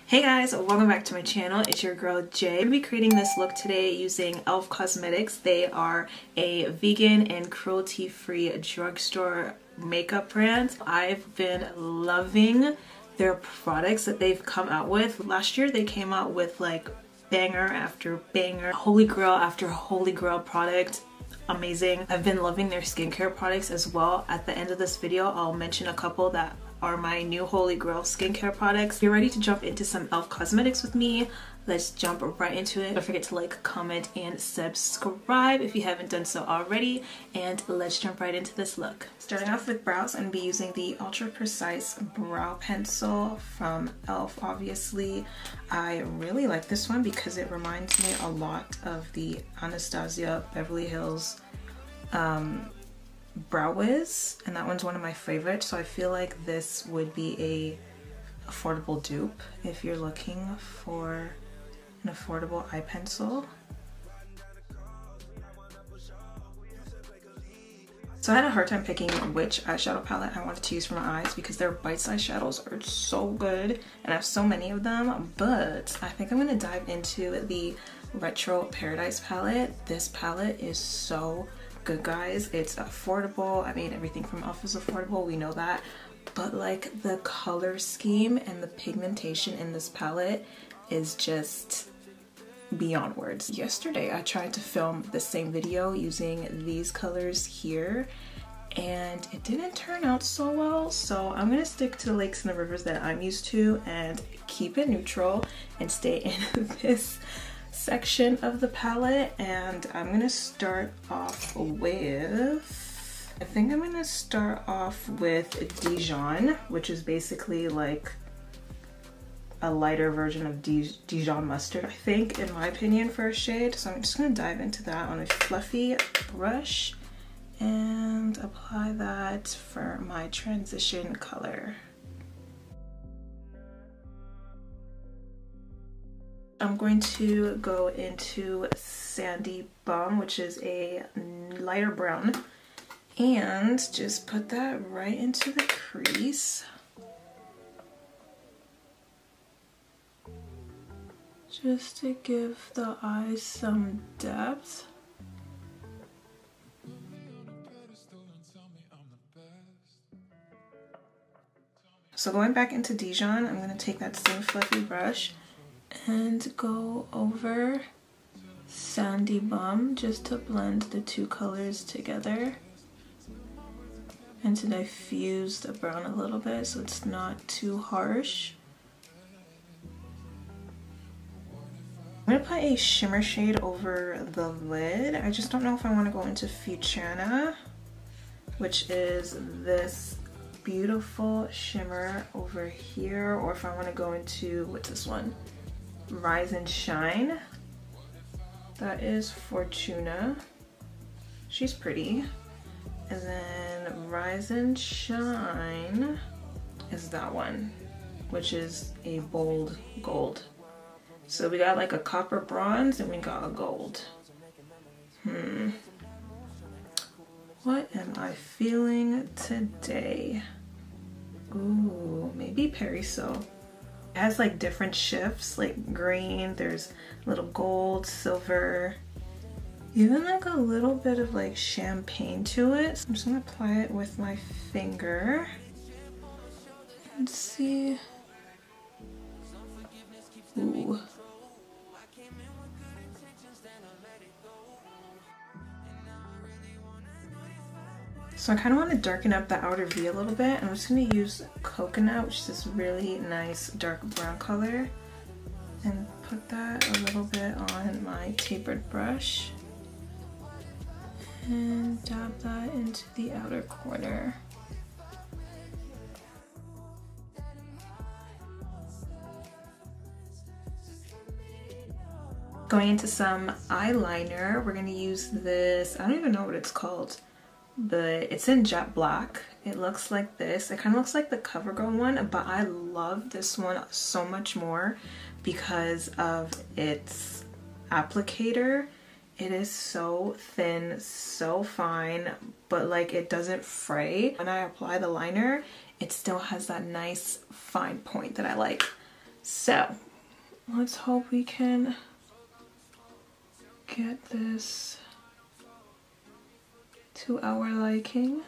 Hey guys, welcome back to my channel. It's your girl Jaay. I'm going to be creating this look today using E.L.F cosmetics. They are a vegan and cruelty-free drugstore makeup brand. I've been loving their products that they've come out with. Last year they came out with like banger after banger, holy grail after holy grail product. Amazing. I've been loving their skincare products as well. At the end of this video I'll mention a couple that are my new holy grail skincare products. If you're ready to jump into some E.L.F cosmetics with me, let's jump right into it. Don't forget to like, comment, and subscribe if you haven't done so already, and let's jump right into this look. Starting off with brows, I'm going to be using the Ultra Precise Brow Pencil from E.L.F. Obviously, I really like this one because it reminds me a lot of the Anastasia Beverly Hills Brow Wiz, and that one's one of my favorites, so I feel like this would be a affordable dupe if you're looking for an affordable eye pencil. So I had a hard time picking which eyeshadow palette I wanted to use for my eyes because their bite-sized shadows are so good and I have so many of them, but I think I'm going to dive into the Retro Paradise palette. This palette is so good, guys. It's affordable. I mean, everything from E.L.F is affordable, we know that, but like the color scheme and the pigmentation in this palette is just beyond words. Yesterday I tried to film the same video using these colors here and it didn't turn out so well, so I'm gonna stick to the lakes and the rivers that I'm used to and keep it neutral and stay in this section of the palette. And I'm gonna start off with, I think I'm gonna start off with Dijon, which is basically like a lighter version of Dijon mustard, I think, in my opinion, for a shade. So I'm just gonna dive into that on a fluffy brush and apply that for my transition color. I'm going to go into Sandy Bum, which is a lighter brown, and just put that right into the crease. Just to give the eyes some depth. So going back into Dijon, I'm going to take that same fluffy brush and go over Sandy Bum just to blend the two colors together and to diffuse the brown a little bit so it's not too harsh. I'm going to put a shimmer shade over the lid. I just don't know if I want to go into Fuchsia, which is this beautiful shimmer over here, or if I want to go into, what's this one? Rise and Shine. That is Fortuna. She's pretty. And then Rise and Shine is that one, which is a bold gold. So we got like a copper bronze and we got a gold. What am I feeling today? Ooh, maybe Periso. It has like different shifts, like green, there's little gold, silver, even like a little bit of like champagne to it. So I'm just gonna apply it with my finger and see. Ooh. So I kind of want to darken up the outer V a little bit. I'm just going to use Coconut, which is this really nice dark brown color, and put that a little bit on my tapered brush and dab that into the outer corner. Going into some eyeliner, we're going to use this, I don't even know what it's called, but it's in jet black. It looks like this. It kind of looks like the CoverGirl one, but I love this one so much more because of its applicator. It is so thin, so fine, but like it doesn't fray. When I apply the liner, it still has that nice fine point that I like. So let's hope we can get this to our liking.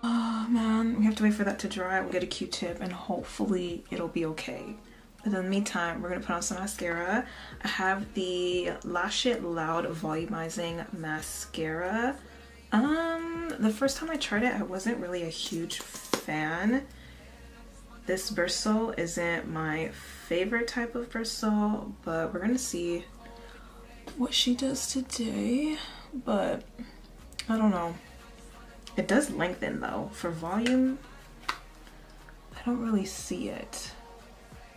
Oh man, we have to wait for that to dry. We'll get a Q-tip and hopefully it'll be okay. But in the meantime, we're gonna put on some mascara. I have the Lash It Loud Volumizing Mascara. The first time I tried it, I wasn't really a huge fan. This bristle isn't my favorite type of bristle, but we're gonna see what she does today. But I don't know. It does lengthen though. For volume, I don't really see it.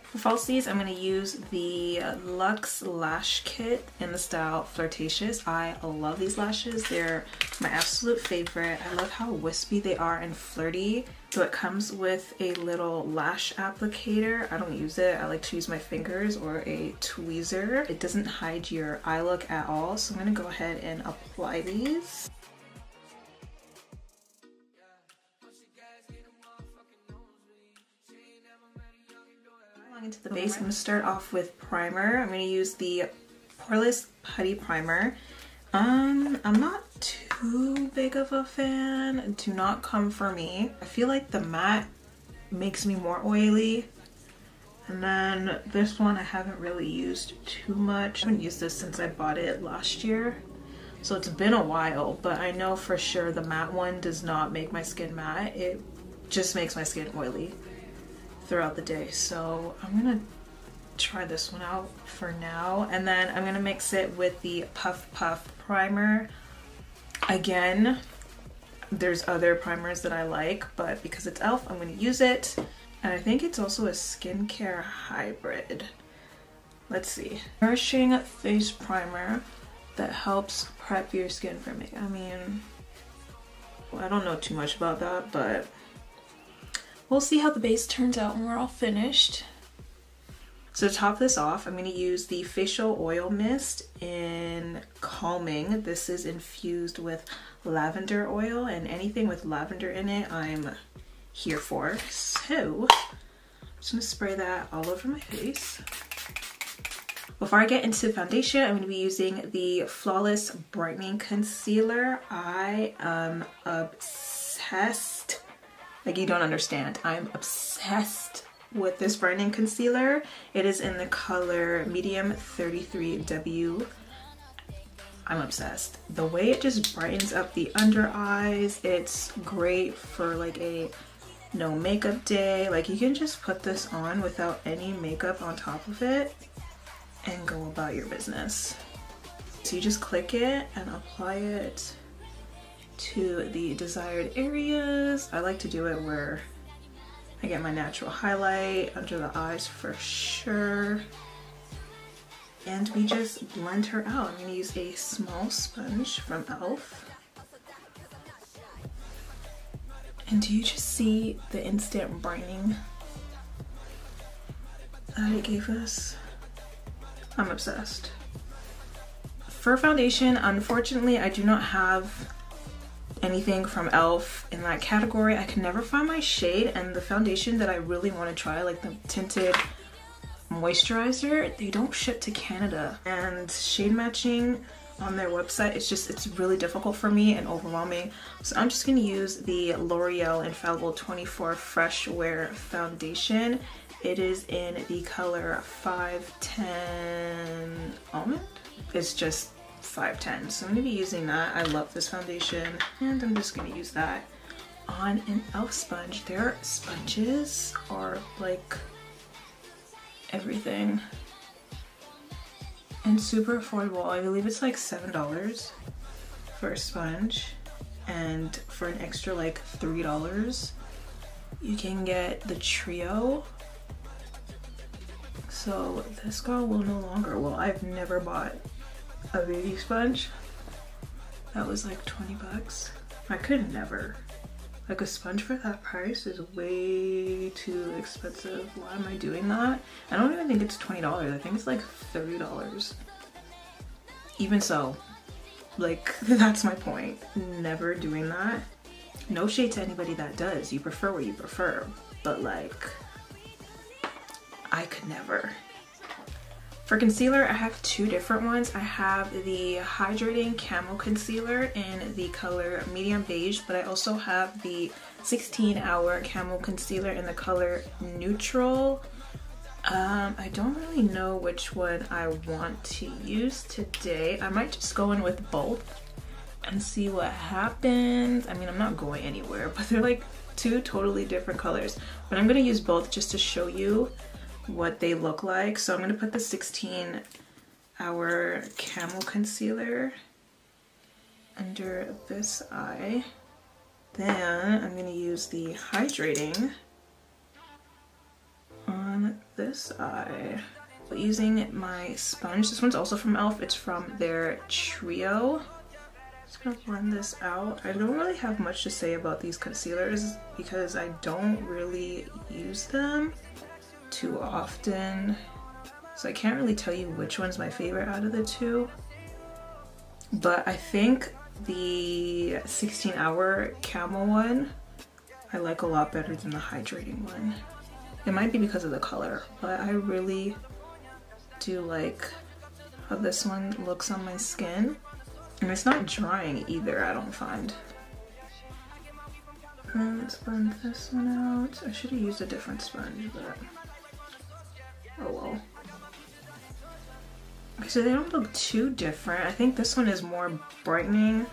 For falsies, I'm going to use the Luxe Lash Kit in the style Flirtatious. I love these lashes. They're my absolute favorite. I love how wispy they are and flirty. So it comes with a little lash applicator. I don't use it. I like to use my fingers or a tweezer. It doesn't hide your eye look at all. So I'm going to go ahead and apply these. Into the base, I'm going to start off with primer. I'm going to use the Poreless Putty primer. I'm not too big of a fan. Do not come for me. I feel like the matte makes me more oily. And then this one I haven't really used too much. I haven't used this since I bought it last year. So it's been a while, but I know for sure the matte one does not make my skin matte. It just makes my skin oily throughout the day. So I'm gonna try this one out for now, and then I'm gonna mix it with the Puff Puff primer. Again, there's other primers that I like, but because it's E.L.F, I'm gonna use it. And I think it's also a skincare hybrid. Let's see. Nourishing face primer that helps prep your skin for makeup. I mean, well, I don't know too much about that, but we'll see how the base turns out when we're all finished. So to top this off, I'm going to use the facial oil mist in Calming. This is infused with lavender oil, and anything with lavender in it, I'm here for. So I'm just going to spray that all over my face. Before I get into foundation, I'm going to be using the Flawless Brightening Concealer. I am obsessed. Like, you don't understand. I'm obsessed with this brightening concealer. It is in the color medium 33W. I'm obsessed. The way it just brightens up the under eyes, it's great for like a no makeup day. Like, you can just put this on without any makeup on top of it and go about your business. So you just click it and apply it to the desired areas. I like to do it where I get my natural highlight under the eyes for sure. And we just blend her out. I'm going to use a small sponge from E.L.F. And do you just see the instant brightening that it gave us? I'm obsessed. For foundation, unfortunately, I do not have anything from E.L.F. in that category. I can never find my shade, and the foundation that I really want to try, like the tinted moisturizer, they don't ship to Canada, and shade matching on their website, it's really difficult for me and overwhelming. So I'm just going to use the L'Oreal Infallible 24 Fresh Wear Foundation. It is in the color 510 Almond. It's just 510, so I'm going to be using that. I love this foundation, and I'm just going to use that on an E.L.F. sponge. Their sponges are like everything and super affordable. I believe it's like $7 for a sponge, and for an extra like $3 you can get the trio. So this girl will no longer, well, I've never bought a baby sponge that was like 20 bucks. I could never. Like, a sponge for that price is way too expensive. Why am I doing that? I don't even think it's $20. I think it's like $30. Even so, Like, that's my point. Never doing that. No shade to anybody that does. You prefer what you prefer. But like, I could never. For concealer, I have two different ones. I have the Hydrating Camo Concealer in the color Medium Beige, but I also have the 16-Hour Camo Concealer in the color Neutral. I don't really know which one I want to use today. I might just go in with both and see what happens. I mean, I'm not going anywhere, but they're like two totally different colors. But I'm gonna use both just to show you what they look like. So I'm gonna put the 16-Hour Camo Concealer under this eye. Then I'm gonna use the Hydrating on this eye. Using my sponge, this one's also from E.L.F. It's from their Trio. Just gonna blend this out. I don't really have much to say about these concealers because I don't really use them too often. So I can't really tell you which one's my favorite out of the two. But I think the 16-Hour Camo one I like a lot better than the Hydrating one. It might be because of the color, but I really do like how this one looks on my skin. And it's not drying either, I don't find. And let's blend this one out. I should have used a different sponge, but oh well. Okay, so they don't look too different. I think this one is more brightening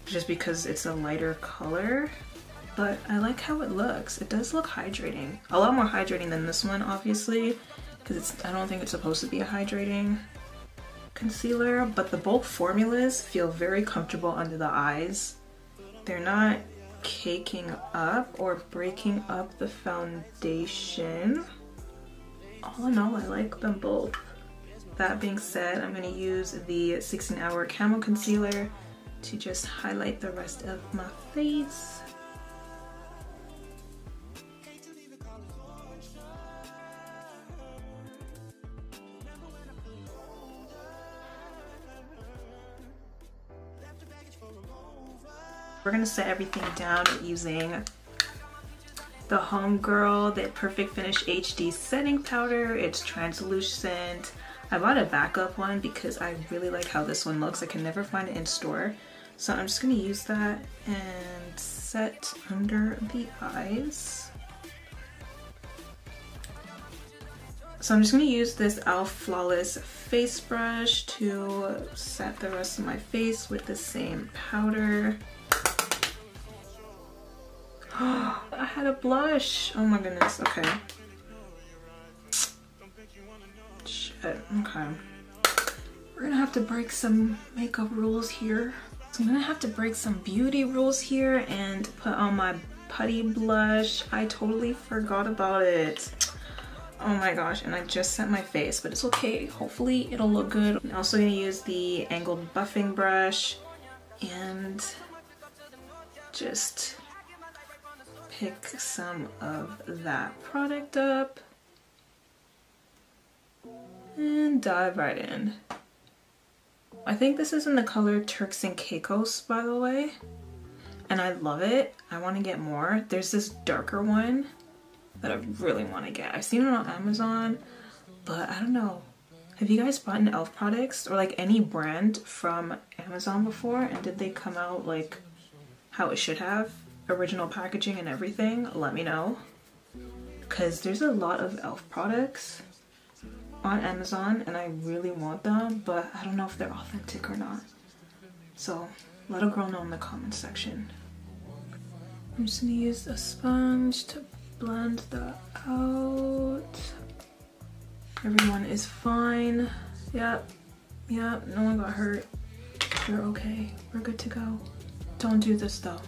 just because it's a lighter color. But I like how it looks. It does look hydrating. A lot more hydrating than this one, obviously, because I don't think it's supposed to be a hydrating concealer, but the both formulas feel very comfortable under the eyes. They're not caking up or breaking up the foundation. All in all, I like them both. That being said, I'm going to use the 16-Hour Camo Concealer to just highlight the rest of my face. We're gonna set everything down using the Homegirl, the Perfect Finish HD setting powder. It's translucent. I bought a backup one because I really like how this one looks. I can never find it in store. So I'm just gonna use that and set under the eyes. So I'm just gonna use this E.L.F. Flawless face brush to set the rest of my face with the same powder. I had a blush. Oh my goodness. Okay. Shit. Okay. We're gonna have to break some makeup rules here. So I'm gonna have to break some beauty rules here and put on my putty blush. I totally forgot about it. Oh my gosh, and I just set my face, but it's okay. Hopefully it'll look good. I'm also gonna use the angled buffing brush and just pick some of that product up and dive right in. I think this is in the color Turks and Caicos, by the way, and I love it. I want to get more. There's this darker one that I really want to get. I've seen it on Amazon, but I don't know. Have you guys bought E.L.F. products or like any brand from Amazon before, and did they come out like how it should have? Original packaging and everything? Let me know, because there's a lot of E.L.F. products on Amazon and I really want them, but I don't know if they're authentic or not. So let a girl know in the comment section. I'm just gonna use a sponge to blend that out. Everyone is fine. Yep, no one got hurt. We're okay, we're good to go. Don't do this though.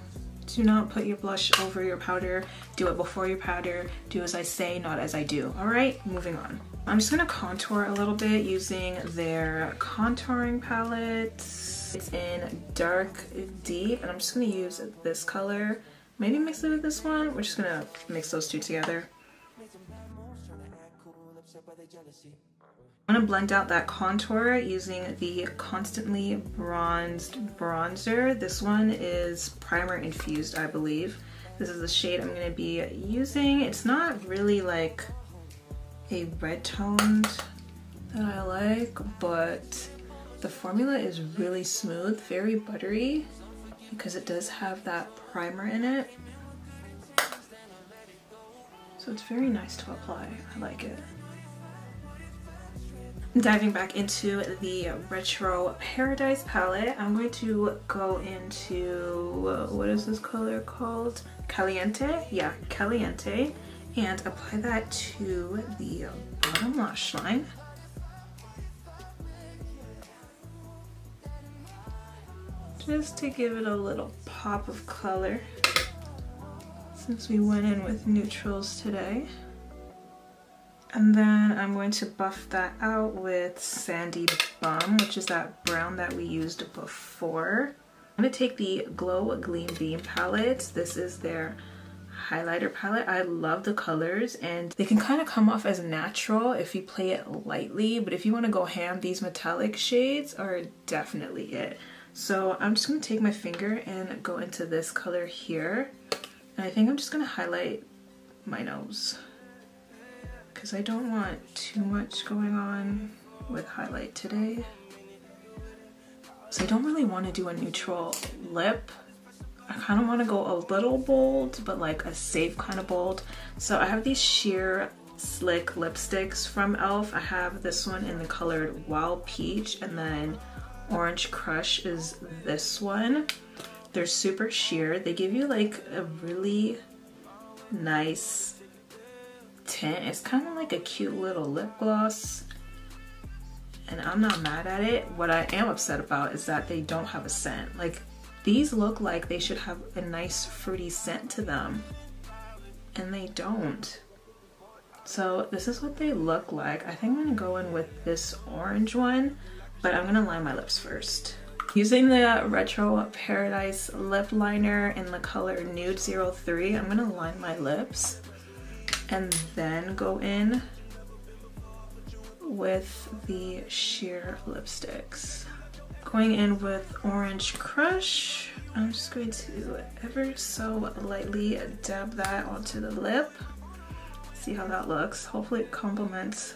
Do not put your blush over your powder. Do it before your powder. Do as I say, not as I do. All right, moving on. I'm just gonna contour a little bit using their contouring palette. It's in Dark Deep, and I'm just gonna use this color. Maybe mix it with this one. We're just gonna mix those two together. I'm gonna blend out that contour using the Constantly Bronzed bronzer. This one is primer infused, I believe. This is the shade I'm gonna be using. It's not really like a red toned that I like, but the formula is really smooth, very buttery, because it does have that primer in it. So it's very nice to apply. I like it. Diving back into the Retro Paradise palette, I'm going to go into, what is this color called? Caliente? Yeah, Caliente. And apply that to the bottom lash line. Just to give it a little pop of color, since we went in with neutrals today. And then I'm going to buff that out with Sandy Bum, which is that brown that we used before. I'm going to take the Glow Gleam Beam palette. This is their highlighter palette. I love the colors, and they can kind of come off as natural if you play it lightly, but if you want to go ham, these metallic shades are definitely it. So I'm just going to take my finger and go into this color here, and I think I'm just going to highlight my nose, because I don't want too much going on with highlight today. So I don't really want to do a neutral lip. I kind of want to go a little bold, but like a safe kind of bold. So I have these sheer slick lipsticks from E.L.F. I have this one in the color Wild Peach, and then Orange Crush is this one. They're super sheer. They give you like a really nice tint. It's kind of like a cute little lip gloss, and I'm not mad at it. What I am upset about is that they don't have a scent. Like, these look like they should have a nice fruity scent to them, and they don't. So this is what they look like. I think I'm gonna go in with this orange one, but I'm gonna line my lips first. Using the Retro Paradise lip liner in the color Nude 03, I'm gonna line my lips and then go in with the sheer lipsticks. Going in with Orange Crush, I'm just going to ever so lightly dab that onto the lip. See how that looks. Hopefully it complements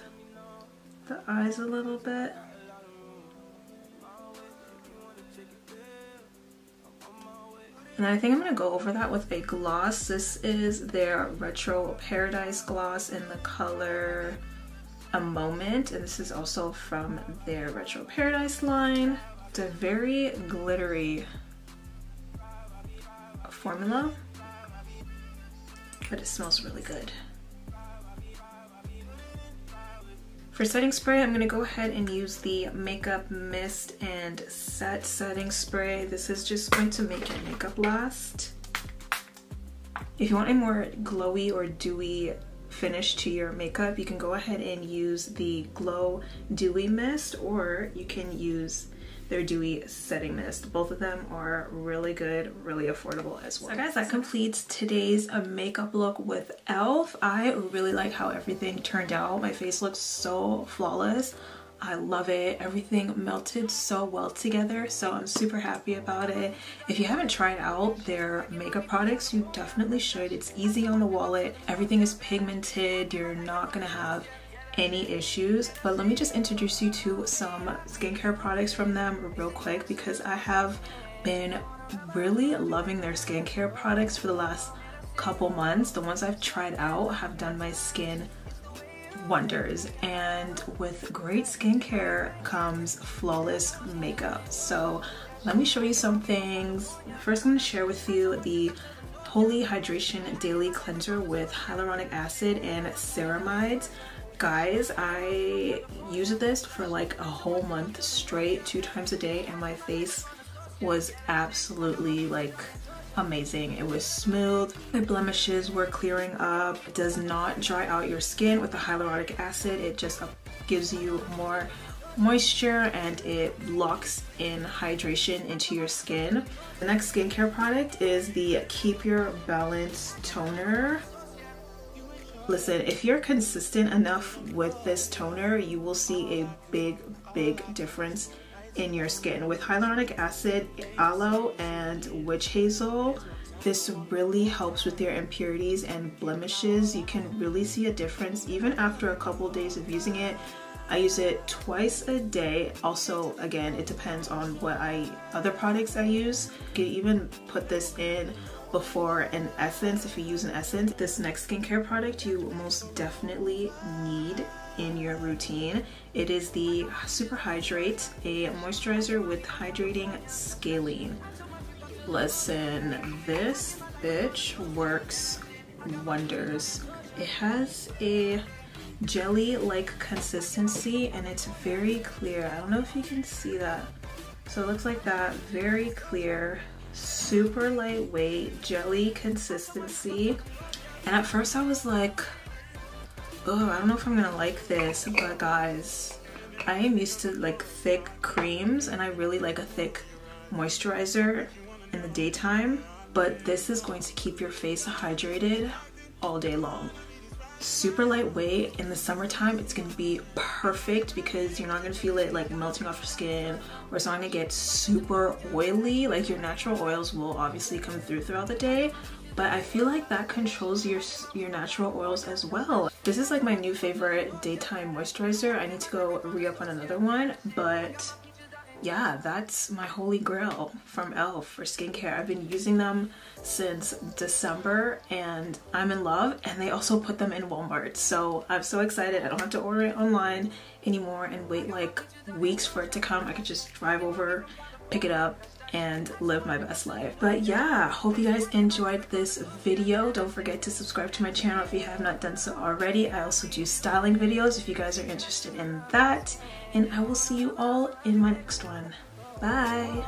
the eyes a little bit. And I think I'm going to go over that with a gloss. This is their Retro Paradise gloss in the color A Moment, and this is also from their Retro Paradise line. It's a very glittery formula, but it smells really good. For setting spray, I'm going to go ahead and use the Makeup Mist and Set Setting Spray. This is just going to make your makeup last. If you want a more glowy or dewy finish to your makeup, you can go ahead and use the Glow Dewy Mist, or you can use their Dewy Setting Mist. Both of them are really good, really affordable as well. So guys, that completes today's makeup look with E.L.F. I really like how everything turned out. My face looks so flawless. I love it. Everything melted so well together, so I'm super happy about it. If you haven't tried out their makeup products, you definitely should. It's easy on the wallet. Everything is pigmented. You're not gonna have any issues. But let me just introduce you to some skincare products from them real quick, because I have been really loving their skincare products for the last couple months. The ones I've tried out have done my skin wonders, and with great skincare comes flawless makeup. So let me show you some things. First, I'm going to share with you the Holy Hydration Daily Cleanser with hyaluronic acid and ceramides. Guys, I used this for like a whole month straight, 2 times a day, and my face was absolutely like amazing. It was smooth. My blemishes were clearing up. It does not dry out your skin with the hyaluronic acid. It just gives you more moisture and it locks in hydration into your skin. The next skincare product is the Keep Your Balance Toner. Listen, if you're consistent enough with this toner, you will see a big difference in your skin. With hyaluronic acid, aloe, and witch hazel, this really helps with your impurities and blemishes. You can really see a difference even after a couple days of using it. I use it twice a day. Also, again, it depends on what other products I use. You can even put this in before an essence if you use an essence. This next skincare product you most definitely need in your routine. It is the Super Hydrate, a moisturizer with hydrating scaling. Listen, this bitch works wonders. It has a jelly-like consistency and it's very clear. I don't know if you can see that. So it looks like that, very clear, super lightweight, jelly consistency. And at first I was like, oh, I don't know if I'm gonna like this, but guys, I am used to like thick creams and I really like a thick moisturizer in the daytime, but this is going to keep your face hydrated all day long. Super lightweight. In the summertime it's gonna be perfect because you're not gonna feel it like melting off your skin, or it's not gonna get super oily. Like your natural oils will obviously come through throughout the day, but I feel like that controls your natural oils as well. This is like my new favorite daytime moisturizer. I need to go re-up on another one, but yeah, that's my holy grail from E.L.F for skincare. I've been using them since December and I'm in love, and they also put them in Walmart. So I'm so excited. I don't have to order it online anymore and wait like weeks for it to come. I could just drive over, pick it up, and live my best life. But yeah, hope you guys enjoyed this video. Don't forget to subscribe to my channel if you have not done so already. I also do styling videos if you guys are interested in that. And I will see you all in my next one. Bye!